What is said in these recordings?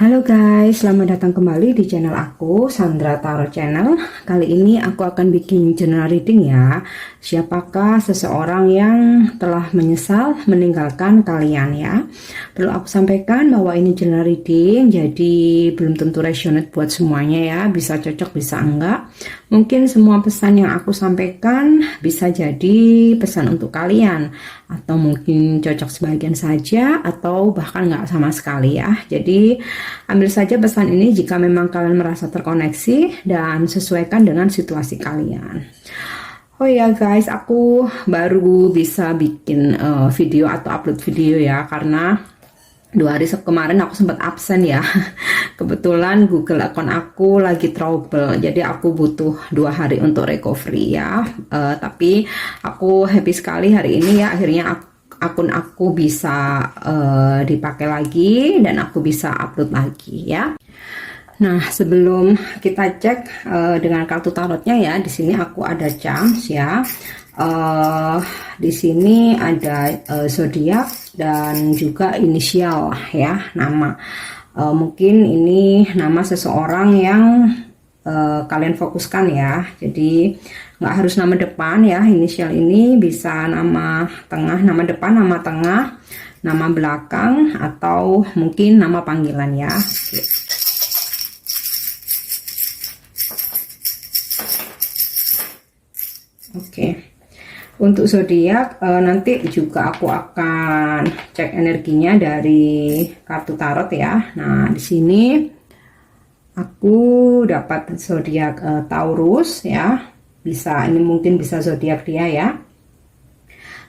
Halo guys, selamat datang kembali di channel aku, Sandra Tarot Channel. Kali ini aku akan bikin general reading ya. Siapakah seseorang yang telah menyesal meninggalkan kalian ya? Perlu aku sampaikan bahwa ini general reading, jadi belum tentu resonate buat semuanya ya. Bisa cocok, bisa enggak. Mungkin semua pesan yang aku sampaikan bisa jadi pesan untuk kalian. Atau mungkin cocok sebagian saja, atau bahkan enggak sama sekali ya. Jadi ambil saja pesan ini jika memang kalian merasa terkoneksi dan sesuaikan dengan situasi kalian. Oh ya guys, aku baru bisa bikin video atau upload video ya, karena 2 hari kemarin aku sempat absen ya. Kebetulan Google account aku lagi trouble, jadi aku butuh 2 hari untuk recovery ya. Tapi aku happy sekali hari ini ya, akhirnya akun aku bisa dipakai lagi dan aku bisa upload lagi ya. Nah, sebelum kita cek dengan kartu tarotnya ya, di sini aku ada charms ya. Di sini ada zodiak dan juga inisial ya, nama. Mungkin ini nama seseorang yang kalian fokuskan ya. Jadi nggak harus nama depan ya, inisial ini bisa nama tengah, nama depan, nama tengah, nama belakang, atau mungkin nama panggilan ya. Oke. Untuk zodiak nanti juga aku akan cek energinya dari kartu tarot ya. Nah, di sini aku dapat zodiak Taurus ya. Bisa, ini mungkin bisa zodiak dia ya.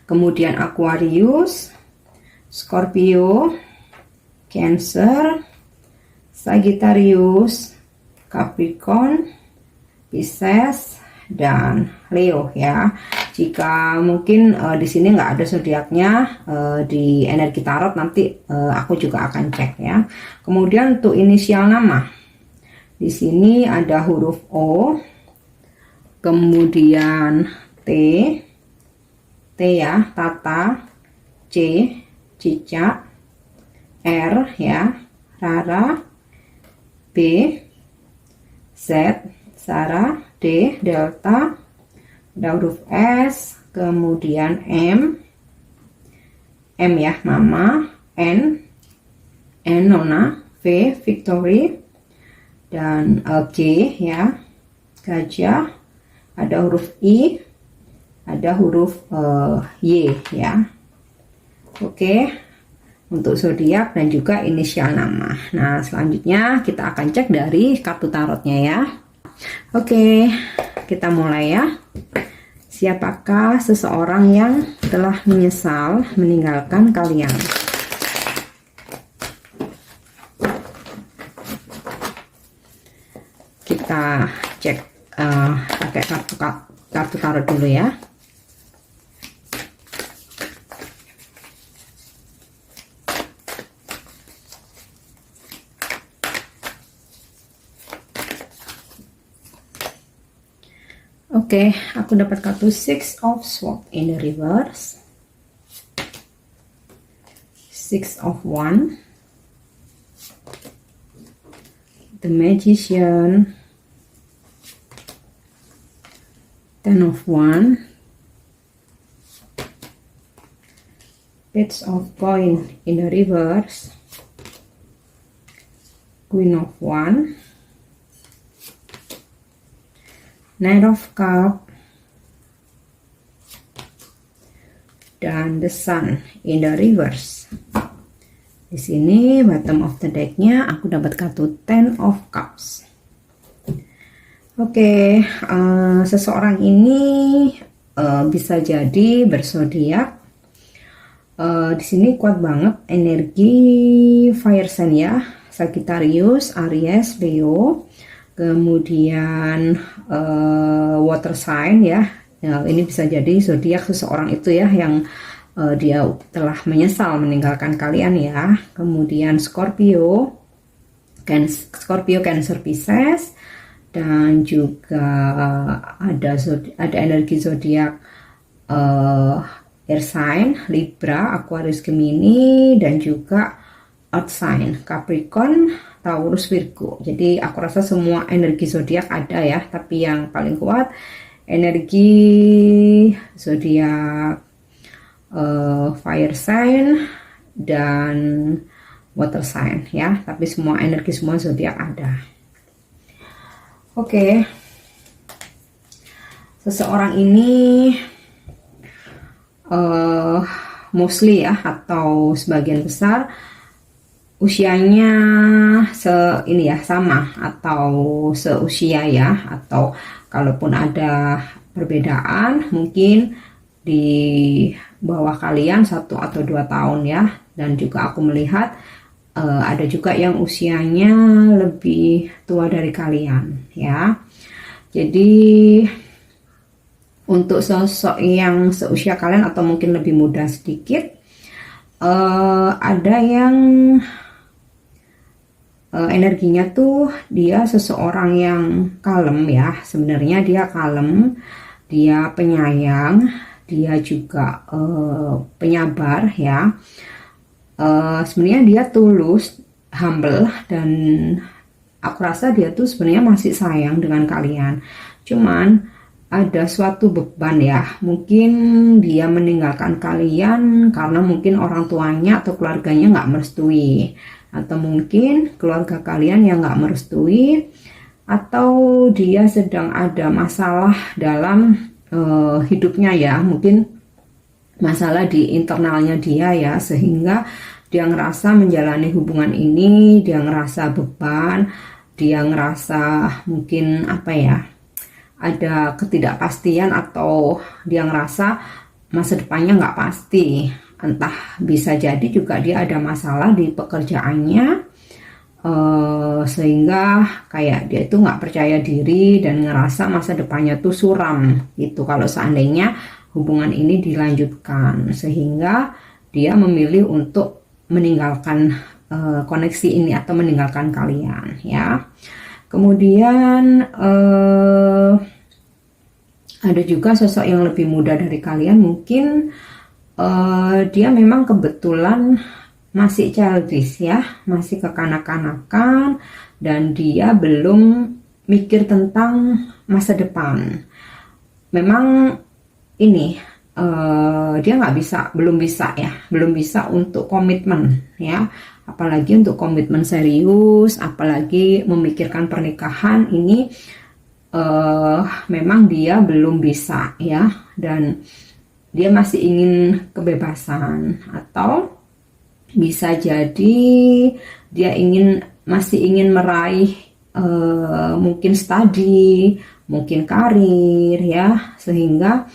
Kemudian Aquarius, Scorpio, Cancer, Sagittarius, Capricorn, Pisces, dan Leo ya. Jika mungkin di sini nggak ada zodiaknya di energi tarot, nanti aku juga akan cek ya. Kemudian untuk inisial nama, di sini ada huruf O, kemudian T ya, Tata, C, Cicak, R ya, Rara, B, Z, Sarah, D, Delta, ada huruf S, kemudian M ya, Mama, N Nona, V, Victory, dan G ya, Gajah, ada huruf I, ada huruf Y ya. Oke, untuk zodiak dan juga inisial nama. Nah, selanjutnya kita akan cek dari kartu tarotnya ya. Oke, kita mulai ya. Siapakah seseorang yang telah menyesal meninggalkan kalian? Kita cek pakai kartu tarot dulu ya. Oke, aku dapat kartu Six of Swords in the reverse, Six of Wands, the Magician, Ten of Wands, Page of Coins in the reverse, Queen of Wands, Knight of Cups, dan the Sun in the reverse. Di sini bottom of the decknya aku dapat kartu Ten of Cups. Oke, seseorang ini bisa jadi berzodiak. Di sini kuat banget energi fire sign ya, Sagittarius, Aries, Leo. Kemudian water sign ya. Ini bisa jadi zodiak seseorang itu ya, yang dia telah menyesal meninggalkan kalian ya. Kemudian Scorpio, Cancer, Pisces, dan juga ada energi zodiak air sign Libra, Aquarius, Gemini, dan juga earth sign Capricorn, Taurus, Virgo. Jadi aku rasa semua energi zodiak ada ya, tapi yang paling kuat energi zodiak fire sign dan water sign ya, tapi semua energi semua zodiak ada. Oke. Seseorang ini mostly ya, atau sebagian besar usianya sama atau seusia ya, atau kalaupun ada perbedaan mungkin di bawah kalian 1 atau 2 tahun ya. Dan juga aku melihat ada juga yang usianya lebih tua dari kalian ya. Jadi untuk sosok yang seusia kalian atau mungkin lebih muda sedikit, ada yang energinya tuh dia seseorang yang kalem ya. Sebenarnya dia kalem, dia penyayang, dia juga penyabar ya. Sebenarnya dia tulus, humble, dan aku rasa dia tuh sebenarnya masih sayang dengan kalian. Cuman ada suatu beban ya, mungkin dia meninggalkan kalian karena mungkin orang tuanya atau keluarganya nggak merestui, atau mungkin keluarga kalian yang nggak merestui, atau dia sedang ada masalah dalam hidupnya ya, mungkin masalah di internalnya dia ya, sehingga dia ngerasa menjalani hubungan ini, dia ngerasa beban, dia ngerasa mungkin ada ketidakpastian, atau dia ngerasa masa depannya nggak pasti. Entah, bisa jadi juga dia ada masalah di pekerjaannya, sehingga kayak dia itu nggak percaya diri dan ngerasa masa depannya tuh suram gitu kalau seandainya hubungan ini dilanjutkan, sehingga dia memilih untuk meninggalkan koneksi ini atau meninggalkan kalian ya. Kemudian ada juga sosok yang lebih muda dari kalian, mungkin dia memang kebetulan masih childish ya, masih kekanak-kanakan, dan dia belum mikir tentang masa depan. Memang ini dia belum bisa untuk komitmen ya, apalagi untuk komitmen serius, apalagi memikirkan pernikahan ini. Memang dia belum bisa ya, dan dia masih ingin kebebasan, atau bisa jadi dia masih ingin meraih mungkin studi, mungkin karir ya, sehingga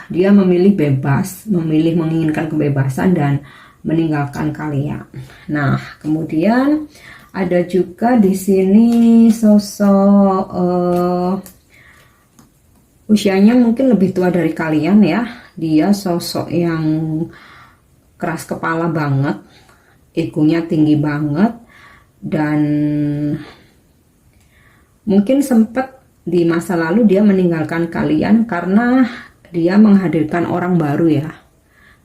dia memilih menginginkan kebebasan dan meninggalkan kalian. Nah, kemudian ada juga di sini sosok usianya mungkin lebih tua dari kalian ya. Dia sosok yang keras kepala banget, egonya tinggi banget, dan mungkin sempat di masa lalu dia meninggalkan kalian karena dia menghadirkan orang baru ya.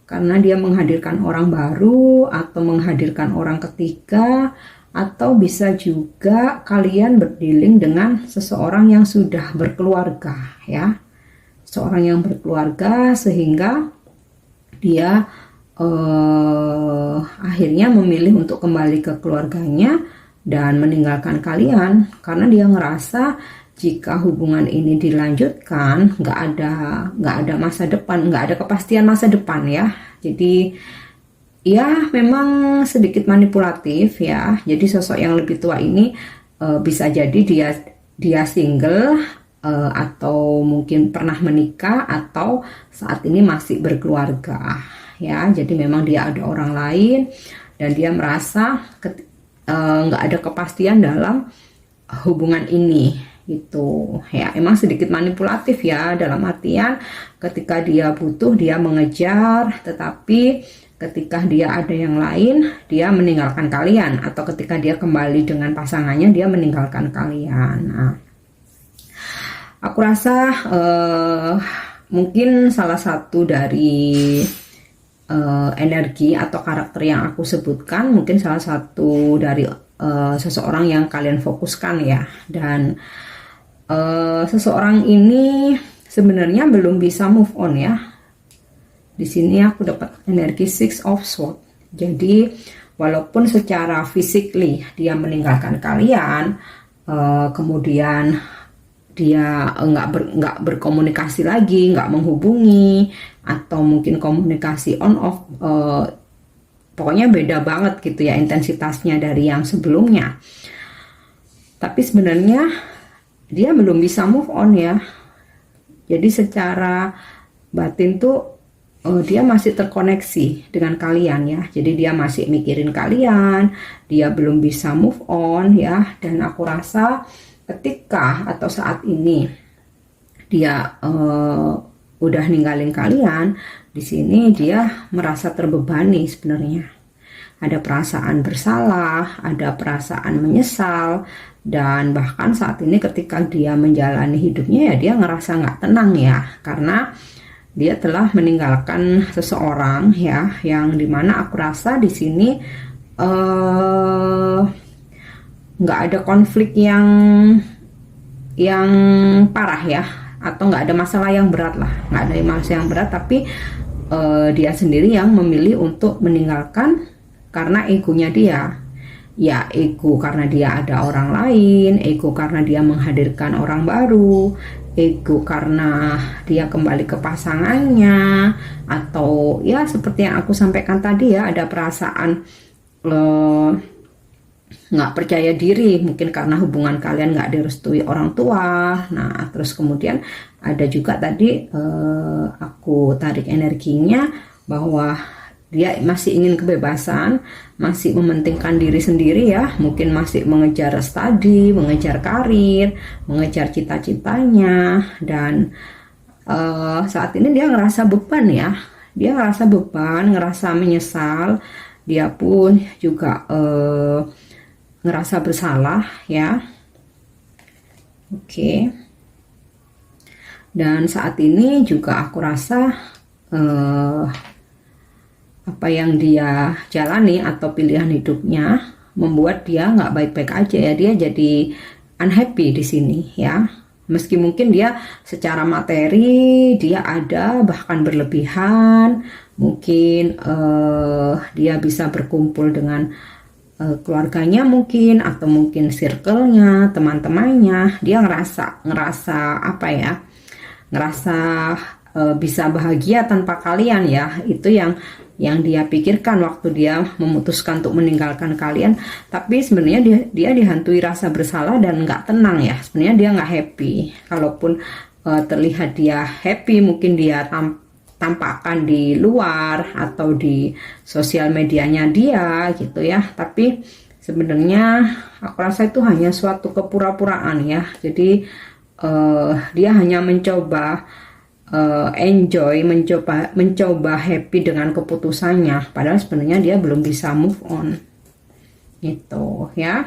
Karena dia menghadirkan orang baru atau menghadirkan orang ketiga, atau bisa juga kalian berdealing dengan seseorang yang sudah berkeluarga ya. Seorang yang berkeluarga, sehingga dia akhirnya memilih untuk kembali ke keluarganya dan meninggalkan kalian karena dia ngerasa jika hubungan ini dilanjutkan nggak ada masa depan, nggak ada kepastian masa depan ya. Jadi ya memang sedikit manipulatif ya. Jadi sosok yang lebih tua ini bisa jadi dia single, atau mungkin pernah menikah, atau saat ini masih berkeluarga ya. Jadi memang dia ada orang lain dan dia merasa nggak ada kepastian dalam hubungan ini gitu ya. Emang sedikit manipulatif ya, dalam artian ketika dia butuh dia mengejar, tetapi ketika dia ada yang lain dia meninggalkan kalian, atau ketika dia kembali dengan pasangannya dia meninggalkan kalian. Nah, aku rasa mungkin salah satu dari energi atau karakter yang aku sebutkan mungkin salah satu dari seseorang yang kalian fokuskan ya. Dan seseorang ini sebenarnya belum bisa move on ya. Di sini aku dapat energi Six of Swords. Jadi walaupun secara physically dia meninggalkan kalian, kemudian dia nggak berkomunikasi lagi, nggak menghubungi, atau mungkin komunikasi on off, pokoknya beda banget gitu ya intensitasnya dari yang sebelumnya. Tapi sebenarnya dia belum bisa move on ya. Jadi secara batin tuh dia masih terkoneksi dengan kalian ya. Jadi dia masih mikirin kalian, dia belum bisa move on ya. Dan aku rasa ketika atau saat ini dia udah ninggalin kalian, di sini dia merasa terbebani sebenarnya. Ada perasaan bersalah, ada perasaan menyesal, dan bahkan saat ini ketika dia menjalani hidupnya ya dia ngerasa nggak tenang ya, karena dia telah meninggalkan seseorang ya, yang dimana aku rasa di sini nggak ada konflik yang parah ya, atau nggak ada masalah yang berat lah, nggak ada masalah yang berat, tapi dia sendiri yang memilih untuk meninggalkan karena egonya dia. Ya, ego karena dia ada orang lain, ego karena dia menghadirkan orang baru, ego karena dia kembali ke pasangannya, atau ya seperti yang aku sampaikan tadi ya, ada perasaan nggak percaya diri, mungkin karena hubungan kalian nggak direstui orang tua. Nah, terus kemudian ada juga tadi aku tarik energinya bahwa dia masih ingin kebebasan, masih mementingkan diri sendiri ya, mungkin masih mengejar studi, mengejar karir, mengejar cita-citanya. Dan saat ini dia ngerasa beban ya, dia ngerasa beban, ngerasa menyesal, dia pun juga ngerasa bersalah ya. Oke. Dan saat ini juga aku rasa apa yang dia jalani atau pilihan hidupnya membuat dia nggak baik-baik aja ya, dia jadi unhappy di sini ya. Meski mungkin dia secara materi dia ada bahkan berlebihan, mungkin dia bisa berkumpul dengan keluarganya mungkin, atau mungkin circle-nya, teman-temannya, dia ngerasa apa ya, ngerasa bisa bahagia tanpa kalian ya. Itu yang dia pikirkan waktu dia memutuskan untuk meninggalkan kalian. Tapi sebenarnya dia dihantui rasa bersalah dan nggak tenang ya. Sebenarnya dia nggak happy. Kalaupun terlihat dia happy, mungkin dia tampakkan di luar atau di sosial medianya dia gitu ya. Tapi sebenarnya aku rasa itu hanya suatu kepura-puraan ya. Jadi dia hanya mencoba enjoy, mencoba happy dengan keputusannya, padahal sebenarnya dia belum bisa move on gitu ya.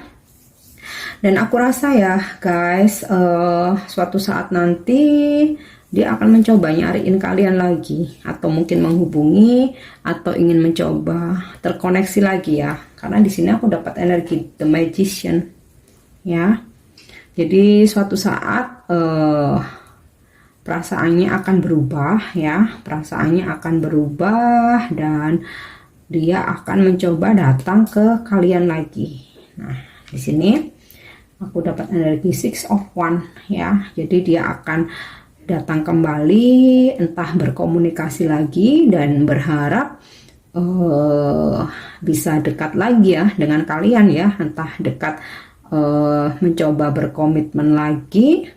Dan aku rasa ya guys, suatu saat nanti dia akan mencoba nyariin kalian lagi, atau mungkin menghubungi, atau ingin mencoba terkoneksi lagi ya, karena di sini aku dapat energi The Magician ya. Jadi suatu saat perasaannya akan berubah ya, perasaannya akan berubah dan dia akan mencoba datang ke kalian lagi. Nah, di sini aku dapat energi Six of Wands ya. Jadi dia akan datang kembali, entah berkomunikasi lagi dan berharap bisa dekat lagi ya dengan kalian ya, entah dekat mencoba berkomitmen lagi,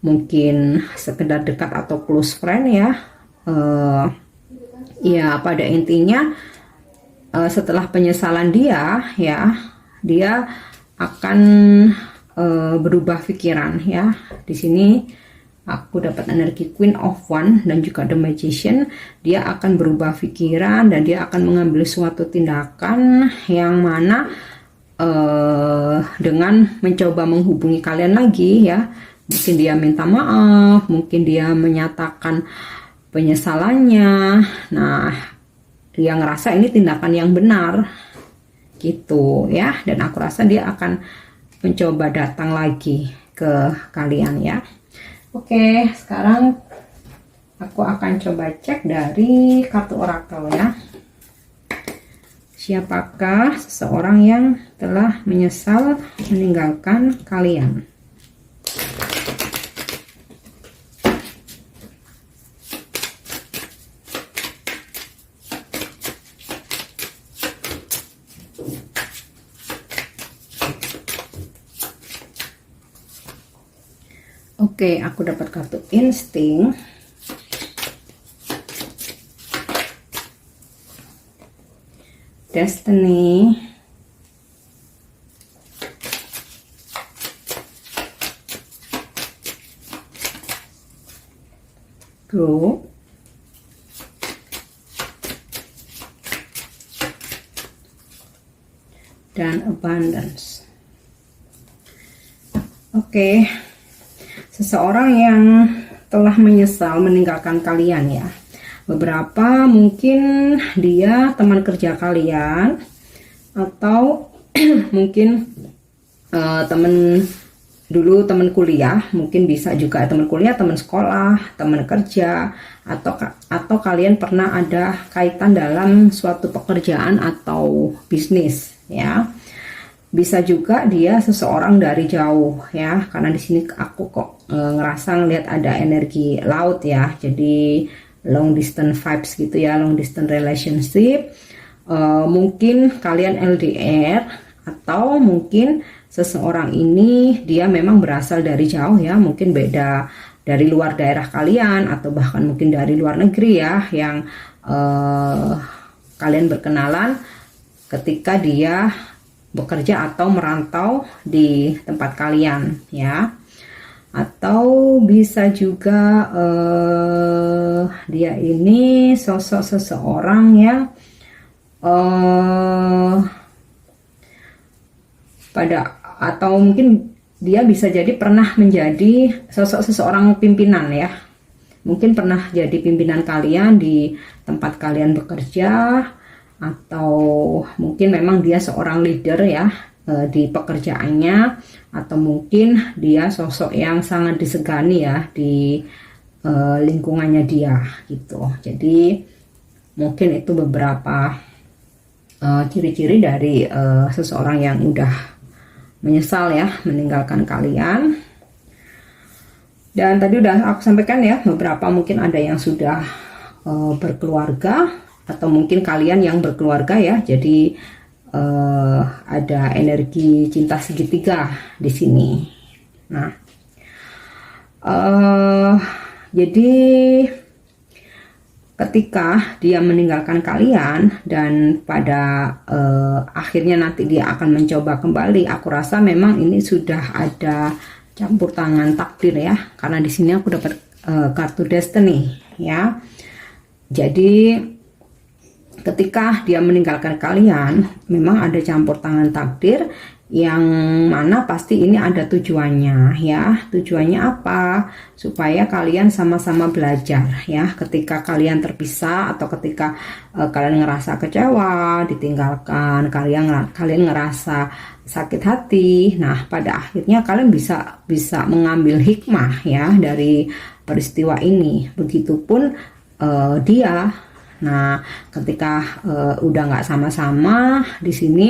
mungkin sekedar dekat atau close friend ya. Ya pada intinya setelah penyesalan dia ya, dia akan berubah pikiran ya. Di sini aku dapat energi Queen of Wands dan juga The Magician. Dia akan berubah pikiran dan dia akan mengambil suatu tindakan yang mana dengan mencoba menghubungi kalian lagi ya. Mungkin dia minta maaf, mungkin dia menyatakan penyesalannya. Nah, dia ngerasa ini tindakan yang benar gitu ya, dan aku rasa dia akan mencoba datang lagi ke kalian ya. Oke, sekarang aku akan coba cek dari kartu orakel ya. Siapakah seseorang yang telah menyesal meninggalkan kalian? Oke, aku dapat kartu insting. Destiny. Grow. Dan abundance. Oke. Seseorang yang telah menyesal meninggalkan kalian ya. Beberapa mungkin dia teman kerja kalian, atau mungkin teman dulu, teman kuliah, mungkin bisa juga teman kuliah, teman sekolah, teman kerja, atau kalian pernah ada kaitan dalam suatu pekerjaan atau bisnis ya. Bisa juga dia seseorang dari jauh ya, karena di sini aku kok ngerasa ngelihat ada energi laut ya, jadi long distance vibes gitu ya, long distance relationship. Mungkin kalian LDR, atau mungkin seseorang ini dia memang berasal dari jauh ya, mungkin beda dari luar daerah kalian, atau bahkan mungkin dari luar negeri ya, yang kalian berkenalan ketika dia bekerja atau merantau di tempat kalian ya. Atau bisa juga dia ini sosok seseorang yang atau mungkin dia bisa jadi pernah menjadi sosok seseorang pimpinan ya. Mungkin pernah jadi pimpinan kalian di tempat kalian bekerja, atau mungkin memang dia seorang leader ya di pekerjaannya, atau mungkin dia sosok yang sangat disegani ya di lingkungannya dia gitu. Jadi mungkin itu beberapa ciri-ciri dari seseorang yang udah menyesal ya meninggalkan kalian. Dan tadi udah aku sampaikan ya, beberapa mungkin ada yang sudah berkeluarga, atau mungkin kalian yang berkeluarga ya. Jadi ada energi cinta segitiga di sini. Nah, jadi ketika dia meninggalkan kalian dan pada akhirnya nanti dia akan mencoba kembali, aku rasa memang ini sudah ada campur tangan takdir ya, karena di sini aku dapat kartu destiny ya. Jadi ketika dia meninggalkan kalian, memang ada campur tangan takdir, yang mana pasti ini ada tujuannya ya. Tujuannya apa? Supaya kalian sama-sama belajar ya. Ketika kalian terpisah, atau ketika kalian ngerasa kecewa, ditinggalkan, kalian ngerasa sakit hati, nah pada akhirnya kalian bisa mengambil hikmah ya dari peristiwa ini. Begitupun dia. Nah, ketika udah nggak sama-sama di sini,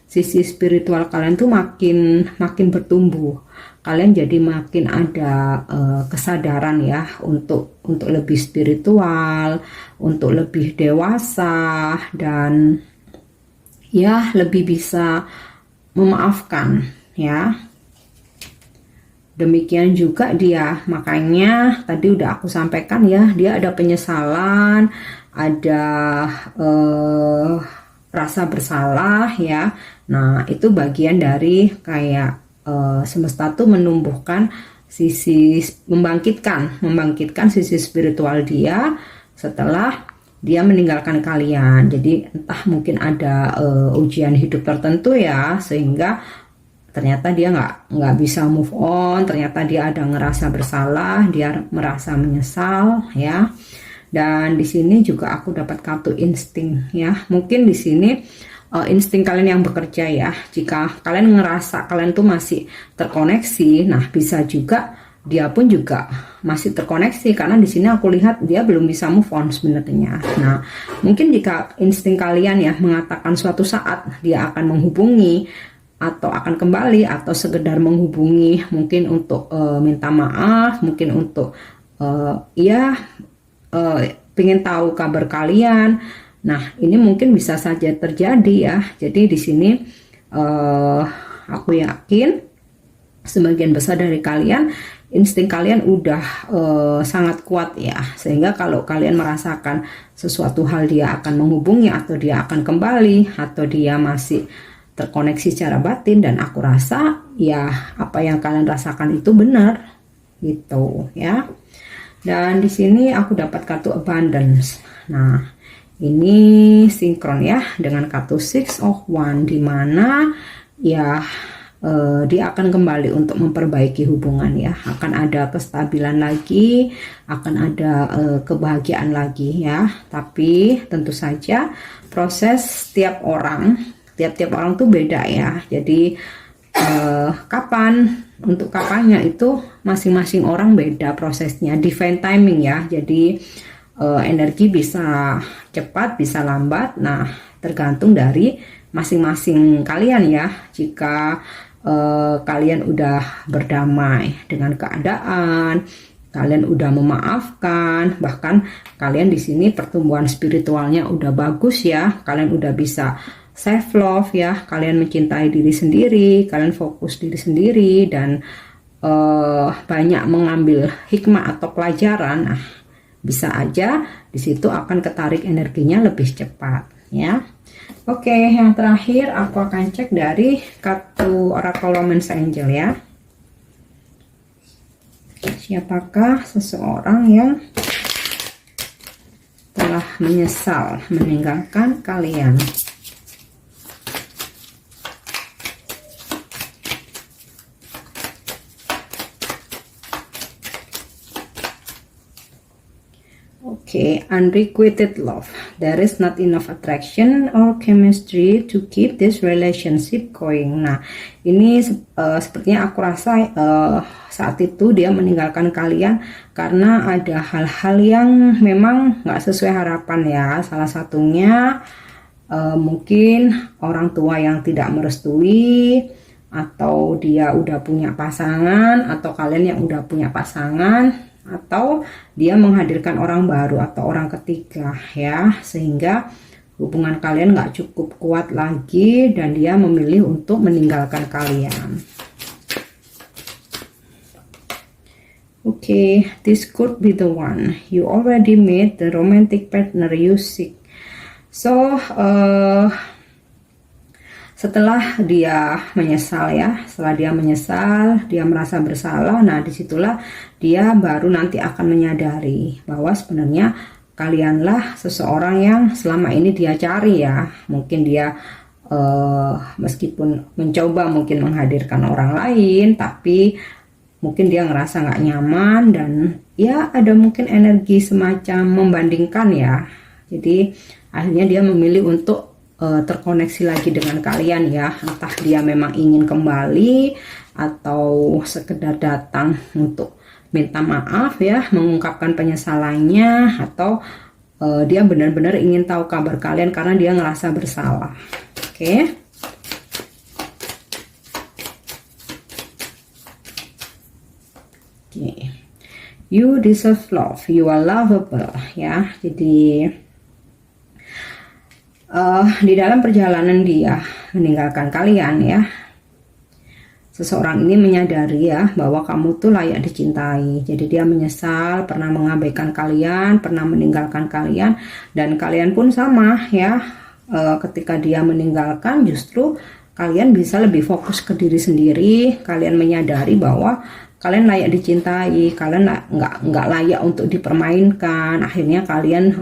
sisi spiritual kalian tuh makin bertumbuh. Kalian jadi makin ada kesadaran ya untuk lebih spiritual, untuk lebih dewasa, dan ya lebih bisa memaafkan ya. Demikian juga dia, makanya tadi udah aku sampaikan ya, dia ada penyesalan, ada rasa bersalah ya. Nah, itu bagian dari kayak semesta tuh menumbuhkan membangkitkan sisi spiritual dia setelah dia meninggalkan kalian. Jadi entah mungkin ada ujian hidup tertentu ya, sehingga ternyata dia nggak bisa move on, ternyata dia ada ngerasa bersalah, dia merasa menyesal ya. Dan di sini juga aku dapat kartu insting ya. Mungkin di sini insting kalian yang bekerja ya. Jika kalian ngerasa kalian tuh masih terkoneksi, nah bisa juga dia pun juga masih terkoneksi, karena di sini aku lihat dia belum bisa move on sebenarnya. Nah, mungkin jika insting kalian ya mengatakan suatu saat dia akan menghubungi atau akan kembali, atau sekedar menghubungi mungkin untuk minta maaf, mungkin untuk pengen tahu kabar kalian. Nah, ini mungkin bisa saja terjadi ya. Jadi di sini aku yakin sebagian besar dari kalian, insting kalian udah sangat kuat ya, sehingga kalau kalian merasakan sesuatu hal dia akan menghubungi, atau dia akan kembali, atau dia masih terkoneksi secara batin, dan aku rasa ya apa yang kalian rasakan itu benar gitu ya. Dan di sini aku dapat kartu abundance. Nah, ini sinkron ya dengan kartu Six of Wands, di mana ya dia akan kembali untuk memperbaiki hubungan ya. Akan ada kestabilan lagi, akan ada kebahagiaan lagi ya. Tapi tentu saja proses tiap orang tuh beda ya. Jadi kapan, untuk kapannya itu masing-masing orang beda prosesnya, divine timing ya. Jadi energi bisa cepat, bisa lambat. Nah, tergantung dari masing-masing kalian ya. Jika kalian udah berdamai dengan keadaan, kalian udah memaafkan, bahkan kalian di sini pertumbuhan spiritualnya udah bagus ya. Kalian udah bisa self love ya, kalian mencintai diri sendiri, kalian fokus diri sendiri, dan banyak mengambil hikmah atau pelajaran. Nah, bisa aja di situ akan ketarik energinya lebih cepat ya. Oke, yang terakhir aku akan cek dari kartu Oracle Romance Angel ya. Siapakah seseorang yang telah menyesal meninggalkan kalian? Okay, unrequited love. There is not enough attraction or chemistry to keep this relationship going. Nah, ini sepertinya aku rasa saat itu dia meninggalkan kalian karena ada hal-hal yang memang nggak sesuai harapan ya. Salah satunya mungkin orang tua yang tidak merestui, atau dia udah punya pasangan, atau kalian yang udah punya pasangan, atau dia menghadirkan orang baru atau orang ketiga ya, sehingga hubungan kalian nggak cukup kuat lagi dan dia memilih untuk meninggalkan kalian. Okay, this could be the one. You already made the romantic partner you seek. So setelah dia menyesal ya, dia merasa bersalah. Nah, disitulah dia baru nanti akan menyadari bahwa sebenarnya kalianlah seseorang yang selama ini dia cari ya. Mungkin dia meskipun mencoba mungkin menghadirkan orang lain, tapi mungkin dia ngerasa nggak nyaman, dan ya ada mungkin energi semacam membandingkan ya. Jadi akhirnya dia memilih untuk terkoneksi lagi dengan kalian ya. Entah dia memang ingin kembali, atau sekedar datang untuk minta maaf ya, mengungkapkan penyesalannya, atau dia benar-benar ingin tahu kabar kalian karena dia ngerasa bersalah. Oke. You deserve love, you are lovable ya. Jadi di dalam perjalanan dia meninggalkan kalian ya, seseorang ini menyadari ya bahwa kamu tuh layak dicintai. Jadi dia menyesal pernah mengabaikan kalian, pernah meninggalkan kalian, dan kalian pun sama ya. Ketika dia meninggalkan, justru kalian bisa lebih fokus ke diri sendiri. Kalian menyadari bahwa kalian layak dicintai, kalian nggak layak untuk dipermainkan. Akhirnya kalian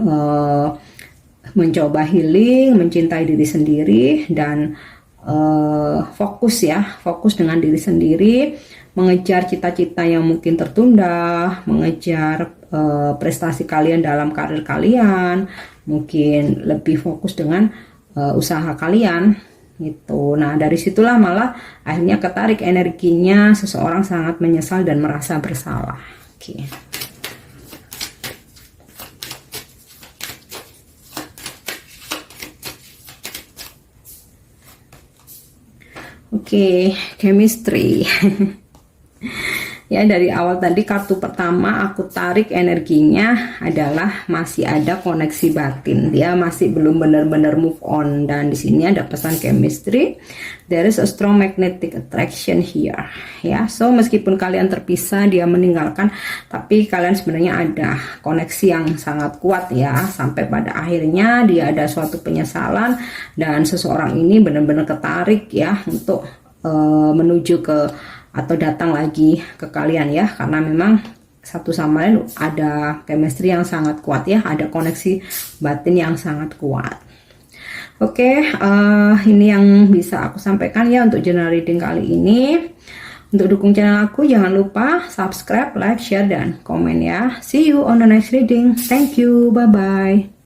mencoba healing, mencintai diri sendiri, dan fokus dengan diri sendiri, mengejar cita-cita yang mungkin tertunda, mengejar prestasi kalian dalam karir kalian, mungkin lebih fokus dengan usaha kalian gitu. Nah, dari situlah malah akhirnya ketarik energinya, seseorang sangat menyesal dan merasa bersalah. Oke. Oke, chemistry. Ya, dari awal tadi kartu pertama aku tarik energinya adalah masih ada koneksi batin. Dia masih belum benar-benar move on, dan di sini ada pesan chemistry. There is a strong magnetic attraction here. Ya, so meskipun kalian terpisah, dia meninggalkan, tapi kalian sebenarnya ada koneksi yang sangat kuat ya. Sampai pada akhirnya dia ada suatu penyesalan, dan seseorang ini benar-benar ketarik ya untuk menuju ke atau datang lagi ke kalian ya, karena memang satu sama lain ada chemistry yang sangat kuat ya, ada koneksi batin yang sangat kuat. Oke, ini yang bisa aku sampaikan ya untuk general reading kali ini. Untuk dukung channel aku, jangan lupa subscribe, like, share, dan komen ya. See you on the next reading. Thank you, bye bye.